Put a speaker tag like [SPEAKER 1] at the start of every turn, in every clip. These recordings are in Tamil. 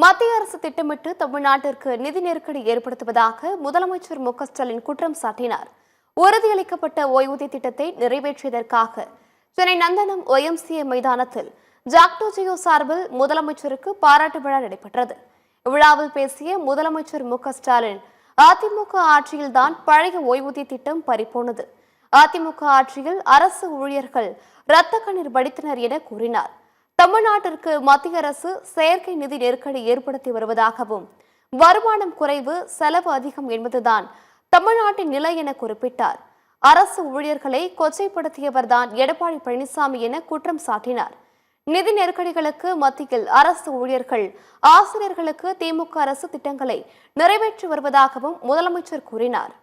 [SPEAKER 1] மத்திய அரசு திட்டமிட்டு தமிழ்நாட்டிற்கு நிதி நெருக்கடி ஏற்படுத்துவதாக முதலமைச்சர் மு க ஸ்டாலின் குற்றம் சாட்டினார். உறுதியளிக்கப்பட்ட ஓய்வூதிய திட்டத்தை நிறைவேற்றியதற்காக சென்னை நந்தனம் OMCA மைதானத்தில் ஜாக்டோ ஜியோ சார்பில் முதலமைச்சருக்கு பாராட்டு விழா நடைபெற்றது. விழாவில் பேசிய முதலமைச்சர் மு க ஸ்டாலின், அதிமுக ஆட்சியில்தான் பழைய ஓய்வூதிய திட்டம் பறிபோனது. அதிமுக ஆட்சியில் அரசு ஊழியர்கள் இரத்த கண்ணீர் வடித்தனர் என கூறினார். தமிழ்நாட்டிற்கு மத்திய அரசு செயற்கை நிதி நெருக்கடி ஏற்படுத்தி வருவதாகவும், வருமானம் குறைவு, செலவு அதிகம் என்பதுதான் தமிழ்நாட்டின் நிலை என குறிப்பிட்டார். அரசு ஊழியர்களை கொச்சைப்படுத்தியவர்தான் எடப்பாடி பழனிசாமி என குற்றம் சாட்டினார். நிதி நெருக்கடிகளுக்கு மத்தியில் அரசு ஊழியர்கள், ஆசிரியர்களுக்கு திமுக அரசு திட்டங்களை நிறைவேற்றி வருவதாகவும் முதலமைச்சர் கூறினார்.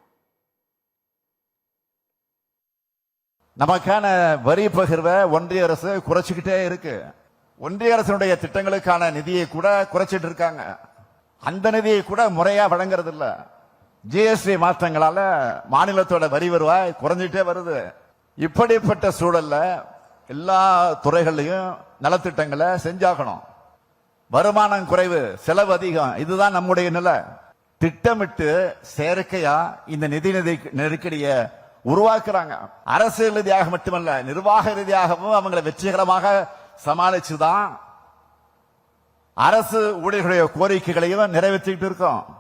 [SPEAKER 2] நமக்கான வரி பகிர்வை ஒன்றிய அரசு குறைச்சிக்கிட்டே இருக்கு. ஒன்றிய அரசினுடைய திட்டங்களுக்கான நிதியை கூட குறைச்சிட்டு இருக்காங்க. அந்த நிதியை கூட முறையா வழங்குறது இல்ல. GST மாற்றங்களால மாநிலத்தோட வரி வருவாய் குறைஞ்சிட்டே வருது. இப்படிப்பட்ட சூழல்ல எல்லா துறைகளையும் நலத்திட்டங்களை செஞ்சாகணும். வருமானம் குறைவு, செலவு அதிகம், இதுதான் நம்முடைய நிலை. திட்டமிட்டு செயற்கையா இந்த நிதி நெருக்கடியை உருவாக்குறாங்க. அரசியல் ரீதியாக மட்டுமல்ல, நிர்வாக ரீதியாகவும் அவங்களை வெற்றிகரமாக சமாளிச்சுதான் அரசு ஊழியர்களுடைய கோரிக்கைகளையும் நிறைவேற்றிட்டு இருக்கோம்.